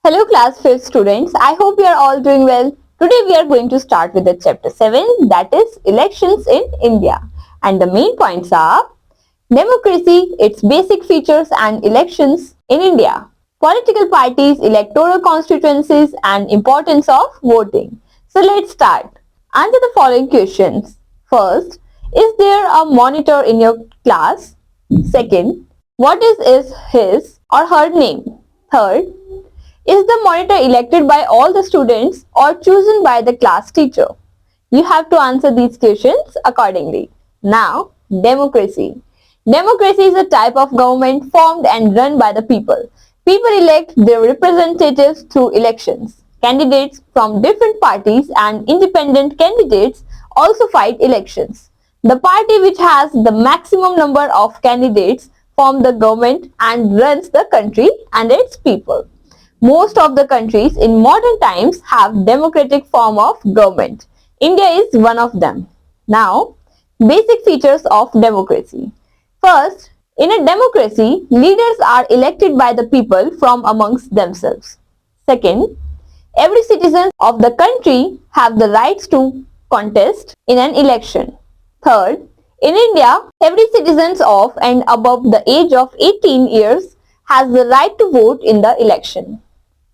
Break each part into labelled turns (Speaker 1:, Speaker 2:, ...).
Speaker 1: Hello class 5th students, I hope you are all doing well. Today we are going to start with the chapter 7, that is elections in India. And the main points are democracy, its basic features and elections in India, political parties, electoral constituencies and importance of voting. So let's start. Answer the following questions. First, is there a monitor in your class? Second, what is his or her name? Third, is the monitor elected by all the students or chosen by the class teacher? You have to answer these questions accordingly. Now, democracy. Democracy is a type of government formed and run by the people. People elect their representatives through elections. Candidates from different parties and independent candidates also fight elections. The party which has the maximum number of candidates forms the government and runs the country and its people. Most of the countries in modern times have democratic form of government. India is one of them. Now, basic features of democracy. First, in a democracy, leaders are elected by the people from amongst themselves. Second, every citizen of the country have the rights to contest in an election. Third, in India, every citizen of and above the age of 18 years has the right to vote in the election.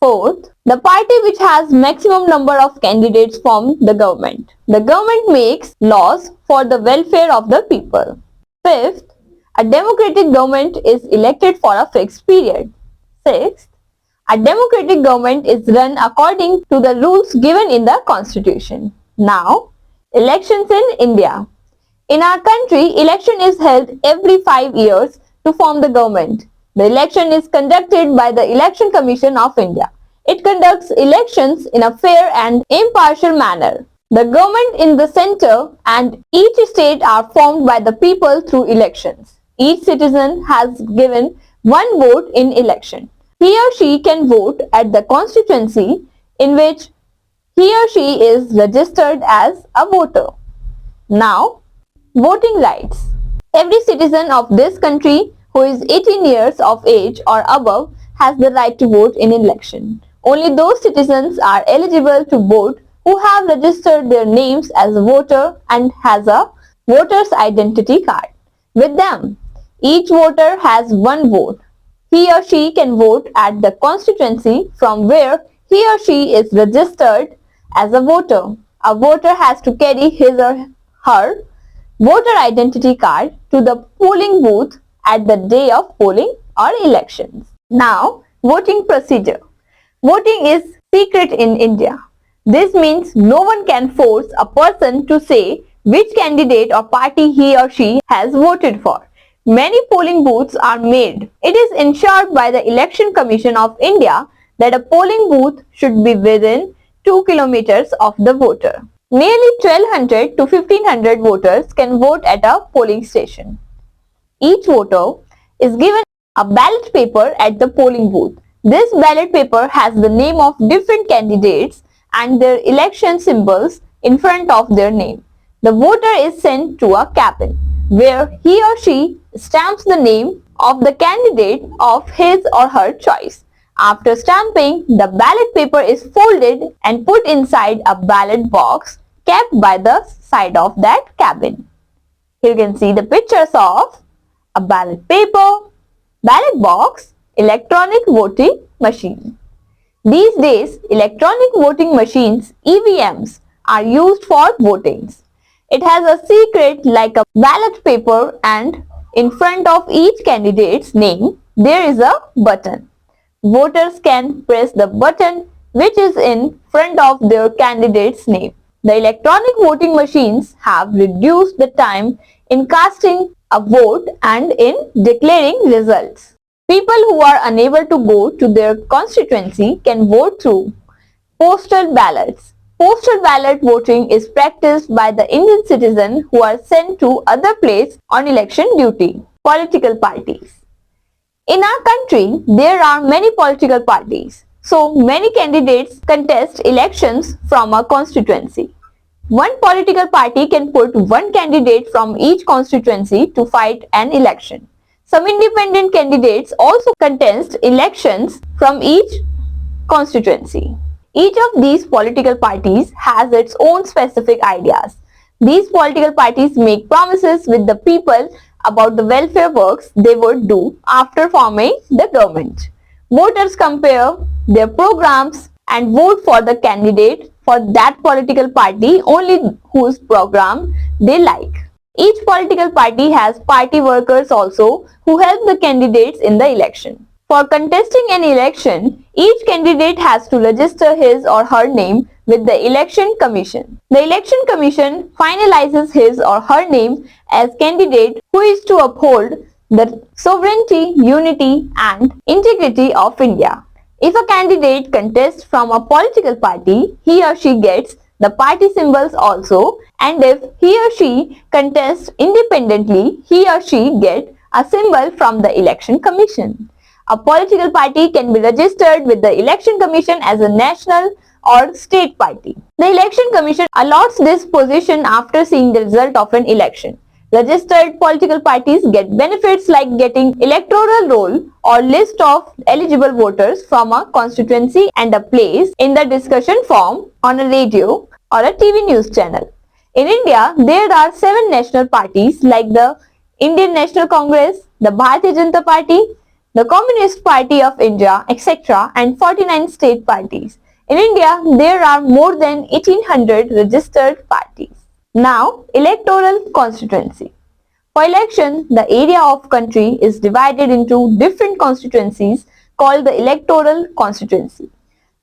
Speaker 1: Fourth, the party which has maximum number of candidates forms the government. The government makes laws for the welfare of the people. Fifth, a democratic government is elected for a fixed period. Sixth, a democratic government is run according to the rules given in the constitution. Now, elections in India. In our country, election is held every 5 years to form the government. The election is conducted by the Election Commission of India. It conducts elections in a fair and impartial manner. The government in the center and each state are formed by the people through elections. Each citizen has given one vote in election. He or she can vote at the constituency in which he or she is registered as a voter. Now, voting rights. Every citizen of this country who is 18 years of age or above has the right to vote in election. Only those citizens are eligible to vote who have registered their names as a voter and has a voter's identity card with them. Each voter has one vote. He or she can vote at the constituency from where he or she is registered as a voter. A voter has to carry his or her voter identity card to the polling booth at the day of polling or elections. Now, voting procedure. Voting is secret in India. This means no one can force a person to say which candidate or party he or she has voted for. Many polling booths are made. It is ensured by the Election Commission of India that a polling booth should be within 2 kilometers of the voter. Nearly 1200 to 1500 voters can vote at a polling station. Each voter is given a ballot paper at the polling booth. This ballot paper has the name of different candidates and their election symbols in front of their name. The voter is sent to a cabin where he or she stamps the name of the candidate of his or her choice. After stamping, the ballot paper is folded and put inside a ballot box kept by the side of that cabin. You can see the pictures of a ballot paper, ballot box, electronic voting machine. These days, electronic voting machines, EVMs, are used for votings. It has a secret like a ballot paper and in front of each candidate's name, there is a button. Voters can press the button which is in front of their candidate's name. The electronic voting machines have reduced the time in casting a vote and in declaring results. People who are unable to go to their constituency can vote through postal ballots. Postal ballot voting is practiced by the Indian citizens who are sent to other places on election duty. Political parties. In our country, there are many political parties. So many candidates contest elections from a constituency. One political party can put one candidate from each constituency to fight an election. Some independent candidates also contest elections from each constituency. Each of these political parties has its own specific ideas. These political parties make promises with the people about the welfare works they would do after forming the government. Voters compare their programs and vote for the candidate for that political party only whose program they like. Each political party has party workers also who help the candidates in the election. For contesting an election, each candidate has to register his or her name with the Election Commission. The Election Commission finalizes his or her name as candidate who is to uphold the sovereignty, unity and integrity of India. If a candidate contests from a political party, he or she gets the party symbols also, and if he or she contests independently, he or she gets a symbol from the Election Commission. A political party can be registered with the Election Commission as a national or state party. The Election Commission allots this position after seeing the result of an election. Registered political parties get benefits like getting electoral roll or list of eligible voters from a constituency and a place in the discussion forum on a radio or a TV news channel. In India, there are 7 national parties like the Indian National Congress, the Bharatiya Janata Party, the Communist Party of India, etc. and 49 state parties. In India, there are more than 1800 registered parties. Now, electoral constituency. For election, the area of country is divided into different constituencies called the electoral constituency.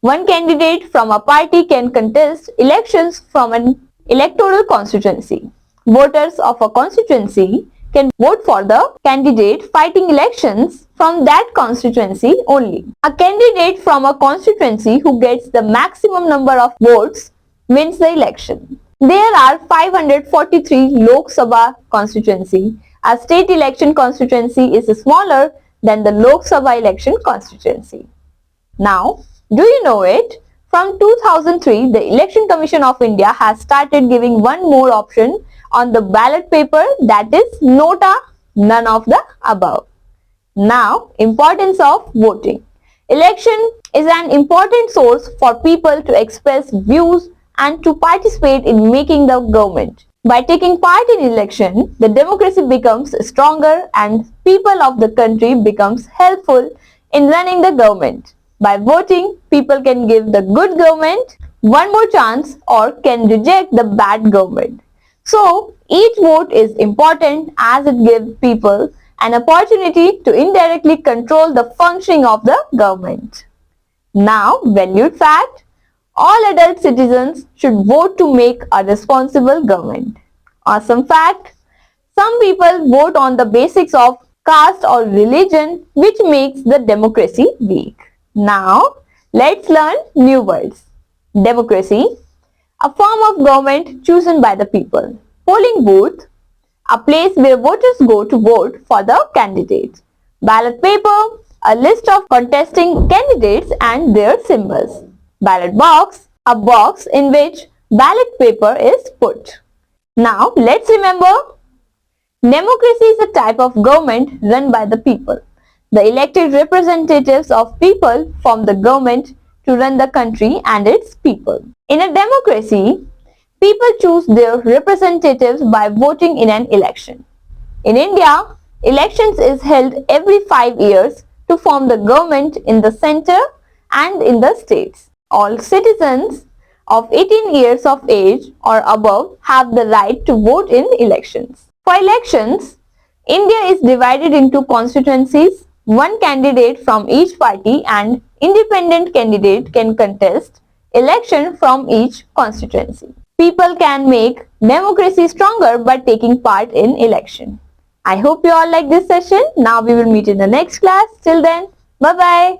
Speaker 1: One candidate from a party can contest elections from an electoral constituency. Voters of a constituency can vote for the candidate fighting elections from that constituency only. A candidate from a constituency who gets the maximum number of votes wins the election. There are 543 Lok Sabha constituency. A state election constituency is smaller than the Lok Sabha election constituency. Now, do you know it? From 2003, the Election Commission of India has started giving one more option on the ballot paper, that is Nota, none of the above. Now, importance of voting. Election is an important source for people to express views and to participate in making the government. By taking part in election, the democracy becomes stronger and people of the country becomes helpful in running the government. By voting, people can give the good government one more chance or can reject the bad government. So, each vote is important as it gives people an opportunity to indirectly control the functioning of the government. Now, valued fact, all adult citizens should vote to make a responsible government. Awesome fact, some people vote on the basics of caste or religion, which makes the democracy weak. Now, let's learn new words. Democracy, a form of government chosen by the people. Polling booth, a place where voters go to vote for the candidates. Ballot paper, a list of contesting candidates and their symbols. Ballot box, a box in which ballot paper is put. Now, let's remember, democracy is a type of government run by the people. The elected representatives of people form the government to run the country and its people. In a democracy, people choose their representatives by voting in an election. In India, elections is held every 5 years to form the government in the center and in the states. All citizens of 18 years of age or above have the right to vote in elections. For elections, India is divided into constituencies. One candidate from each party and independent candidate can contest election from each constituency. People can make democracy stronger by taking part in election. I hope you all like this session. Now we will meet in the next class. Till then, bye-bye.